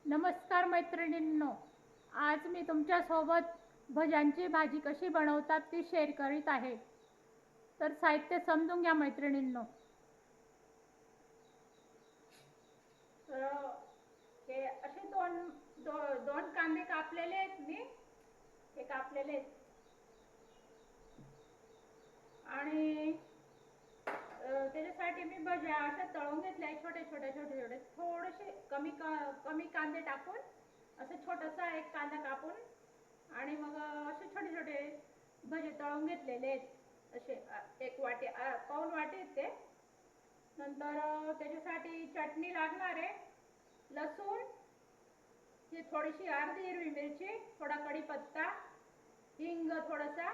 नमस्कार मैत्रिणींनो, आज मी तुमच्यासोबत भज्यांची भाजी कशी बनवतात ती शेअर करीत आहे. तर साहित्य समजून घ्या मैत्रिणींनो. तर हे असे दोन कांदे कापलेले आहेत मी, हे कापलेले आहेत आणि त्याच्यासाठी मी भज्या अशा तळून घेतल्या छोटे छोटे छोटे छोटे थोडेसे कमी कांदे टाकून असं छोटासा एक कांदा कापून आणि मग असे छोटे छोटे भजे तळून घेतलेले आहेत. असे एक वाटी पाऊण वाटी आहेत ते. नंतर त्याच्यासाठी चटणी लागणार आहे, लसूण, ही थोडीशी अर्धी हिरवी मिरची, थोडा कढीपत्ता, हिंग, थोडासा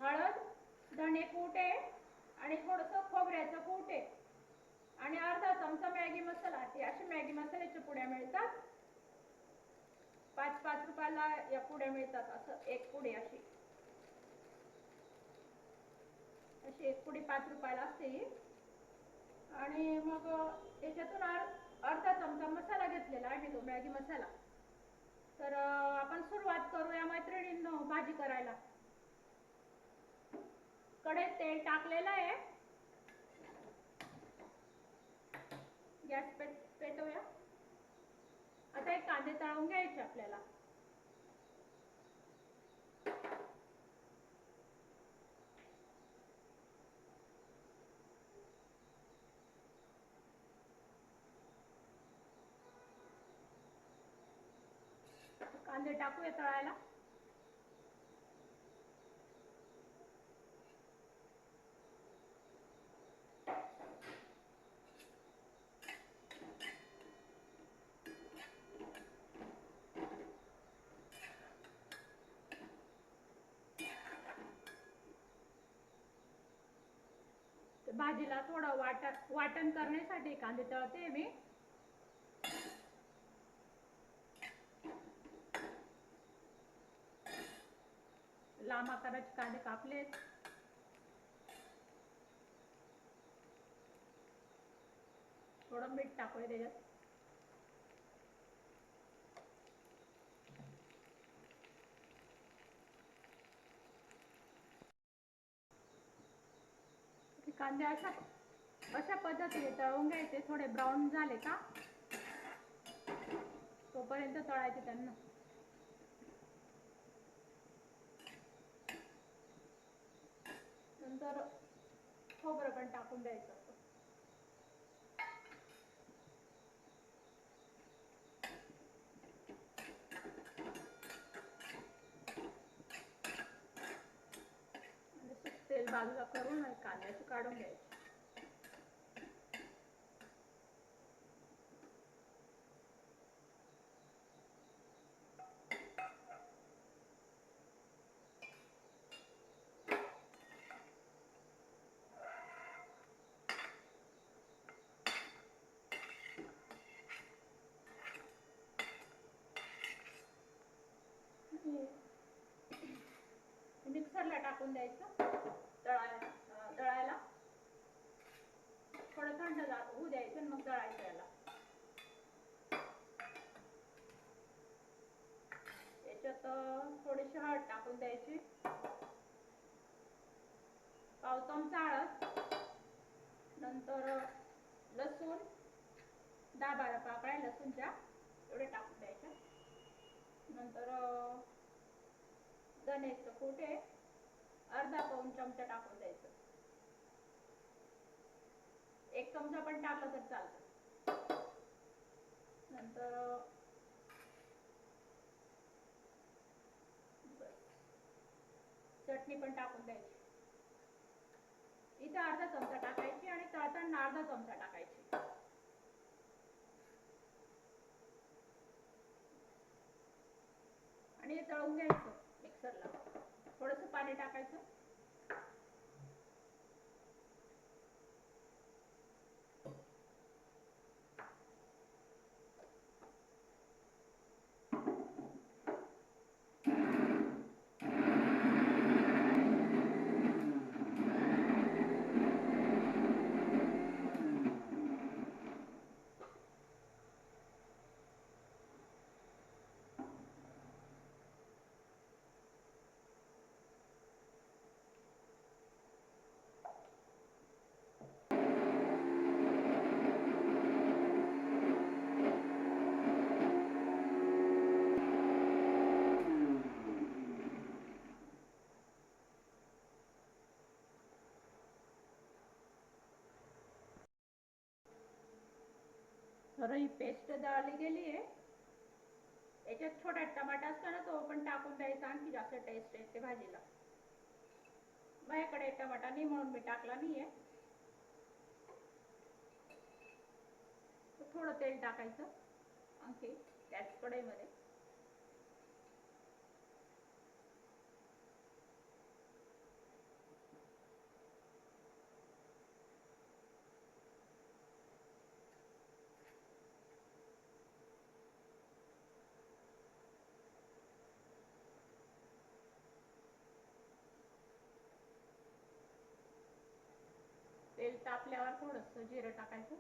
हळद, धणे कूट आहे आणि थोडंसं खोबऱ्याचं कूट आहे आणि अर्धा चमचा मॅगी मसाला. हे असे मॅगी मसाल्याच्या पुड्या मिळतात, 5-5 रुपयाला या पुड्या मिळतात. असं एक पुडी अशी एक पुडी 5 रुपयाला असते ही. आणि मग याच्यातून अर्धा चमचा मसाला घेतलेला आहे तो मॅगी मसाला. तर आपण सुरुवात करूया मैत्रिणींनो भाजी करायला. कढईत तेल टाकलेलं आहे, गॅस पेटवूया. आता हे कांदे तळून घ्यायचे आपल्याला. कांदे टाकूया तळायला. भाजीला थोडं वाटण करण्यासाठी कांदे तळते मी. लांब आकाराचे कांदे कापलेत. थोडं मीठ टाकूया त्याच्यात. कांदे अशा पद्धतीने तळून घ्यायचे. थोडे ब्राऊन झाले का तोपर्यंत तळायचे त्यांना. नंतर खोबरं पण टाकून द्यायचं. तेल बाजूला करून कांद्याचं काढून घ्यायचं. मिक्सरला टाकून द्यायचं दळायला. थोडं थंड होऊ द्यायचं मग दळायचं याला. याच्यात थोडीशी हळद टाकून द्यायची, पाव चमचा हळद. नंतर लसूण 10-12 पाकळ्या लसूणच्या एवढे टाकून द्यायच्या. नंतर धण्याचं कूट आहे, अर्धा-पाऊण चमचा टाकून द्यायचं. 1 चमचा पण टाकलं तर चालतं. नंतर चटणी पण टाकून द्यायची. इथे अर्धा चमचा टाकायची आणि तळताना अर्धा चमचा टाकायची. आणि हे तळून घ्यायचं मिक्सरला. थोडंसं पाणी टाकायचं. तर ही पेस्ट दळली गेली आहे. याच्यात छोटा टमाटा असतो ना, तो पण टाकून द्यायचा, आणखी जास्त टेस्ट येते भाजीला. माझ्याकडे टमाटा नाही म्हणून मी टाकला नाहीये. थोडं तेल टाकायचं आणखी त्याच कढईमध्ये. तेल तापल्यावर थोडंसं जिरं टाकायचं.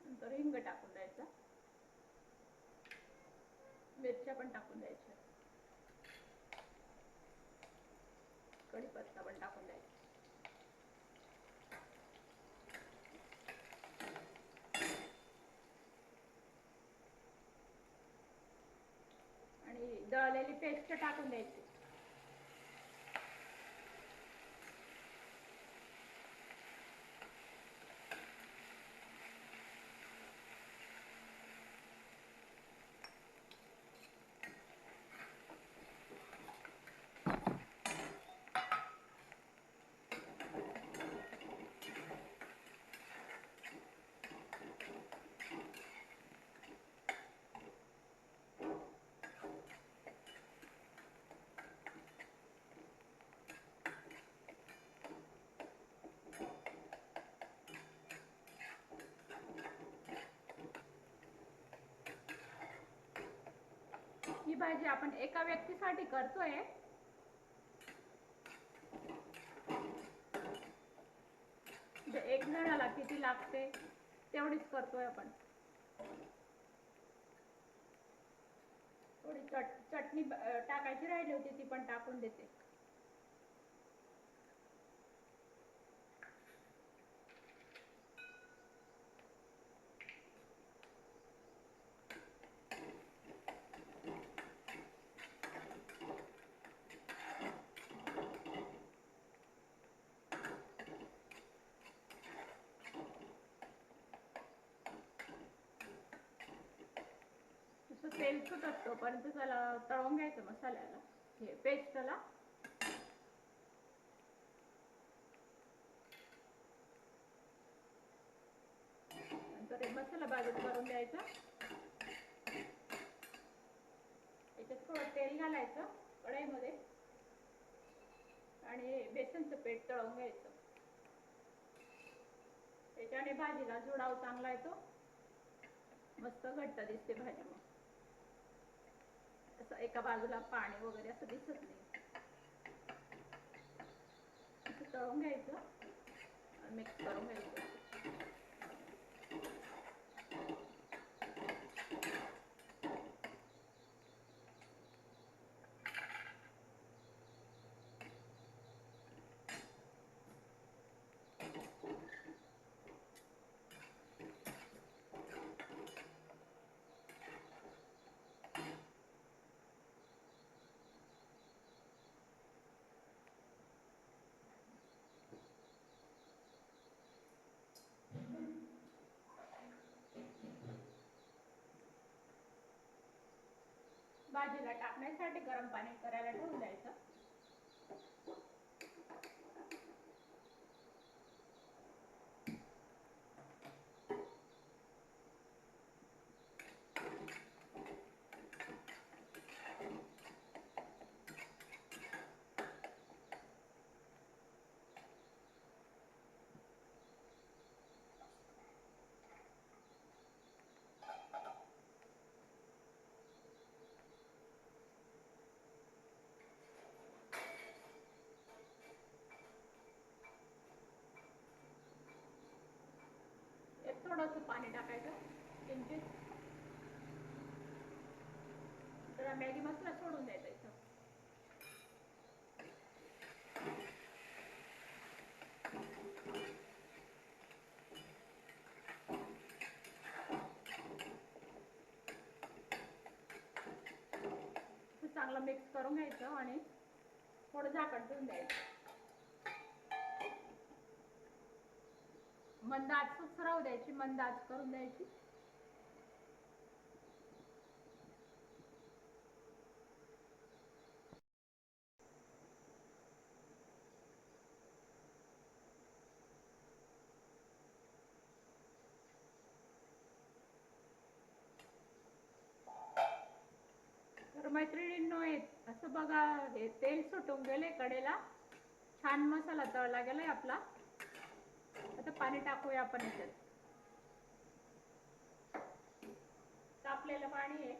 नंतर हिंग टाकून द्यायचा. मिरच्या पण टाकून द्यायच्या. कढीपत्ता पण टाकून द्यायचा. आणि दळलेली पेस्ट टाकून द्यायची. ही भाजी आपण एका व्यक्तीसाठी करतोय. एक जणाला किती लागते तेवढीच करतोय आपण. थोडी चटणी टाकायची राहिली होती, ती पण टाकून देते. तेल सुटत तोपर्यंत त्याला तळून घ्यायचं मसाल्याला, हे पेस्टला. नंतर मसाला बाजूला करून द्यायचा. याच्यात थोडं तेल घालायचं कढईमध्ये आणि बेसनचं पीठ तळून घ्यायचं. त्याच्याने भाजीला जुडाव चांगला येतो, मस्त घट्ट दिसते भाजी. मग असं एका बाजूला पाणी वगैरे असं दिसत नाही. असं तळून घ्यायचं, मिक्स करून घ्यायचं. भाजीला टाकण्यासाठी गरम पाणी करायला ठेवून द्यायचं. थोडंसं पाणी टाकायचं किंचित. जरा मॅगी मसाला सोडून द्यायचा इथं. सगळं मिक्स करून घ्यायचं आणि थोडं झाकण ठेवून द्यायचं. मंद आचच राहू द्यायची, मंद आच करून द्यायची. तर मैत्रिणींनो, असं बघा, हे तेल सुटून गेले कडेला, छान मसाला तळला गेलाय आपला. आता पाणी टाकूया आपण याच्यात. तापलेलं पाणी आहे.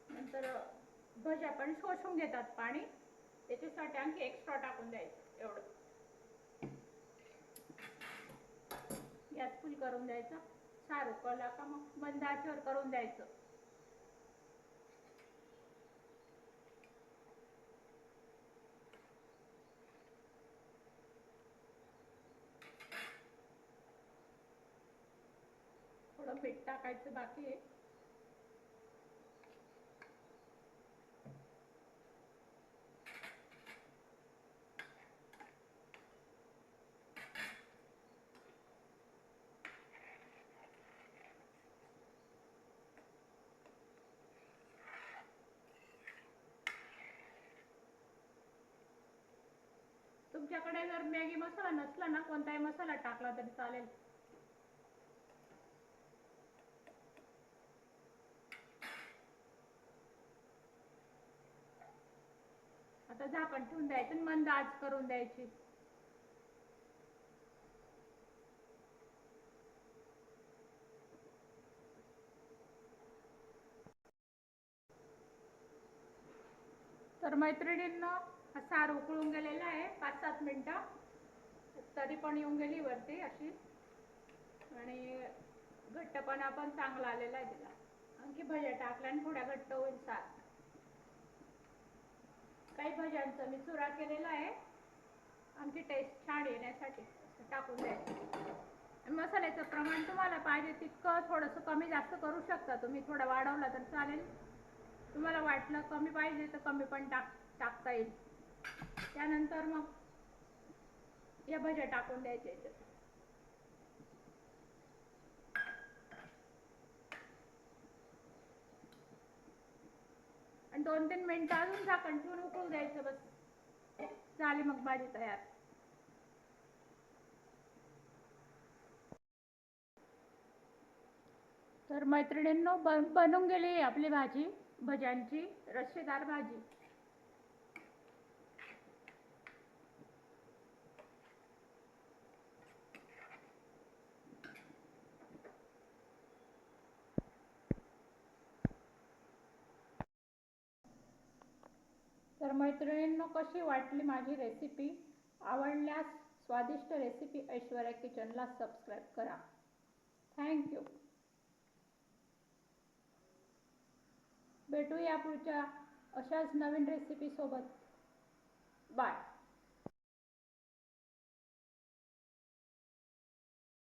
नंतर भज्या पण शोषून घेतात पाणी, त्याच्यासाठी आणखी एक्स्ट्रा टाकून द्यायचं. एवढं गॅस फुल करून द्यायचा. सार उकळला का मग मंद आचेवर करून द्यायचं. थोडं मीठ टाकायचं बाकी आहे. तुमच्याकडे जर मॅगी मसाला नसला ना, कोणताही मसाला टाकला तरी चालेल. आता झाकण ठेवून द्यायचं, मंद आच करून द्यायची. तर मैत्रिणींनो, हा सार उकळून गेलेला आहे 5-7 मिनिटं. तरी पण येऊन गेली वरती अशी, आणि घट्टपणा पण चांगला आलेला आहे तिला. आणखी भज्या टाकल्याने थोड्या घट्ट होईल सार. काही भज्यांचा मी चुरा केलेला आहे, आणखी टेस्ट छान येण्यासाठी टाकून द्यायचं. मसाल्याचं प्रमाण तुम्हाला पाहिजे तितकं थोडंसं कमी जास्त करू शकता तुम्ही. थोडं वाढवला तर चालेल. तुम्हाला वाटलं कमी पाहिजे तर कमी पण टाकता येईल. त्यानंतर मग या भज्या टाकून द्यायच्या याच्यात. आणि 2-3 मिनिटं अजून झाकण ठेवून उकळू द्यायचं. बस झाली मग भाजी तयार. तर मैत्रिणींनो, बनून गेली आपली भाजी, भज्यांची रस्सेदार भाजी. तर मैत्रिणींनो, कशी वाटली माझी रेसिपी? आवडल्यास स्वादिष्ट रेसिपी ऐश्वर्या किचनला सबस्क्राईब करा. थँक्यू. भेटूया पुढच्या अशाच नवीन रेसिपी सोबत. बाय.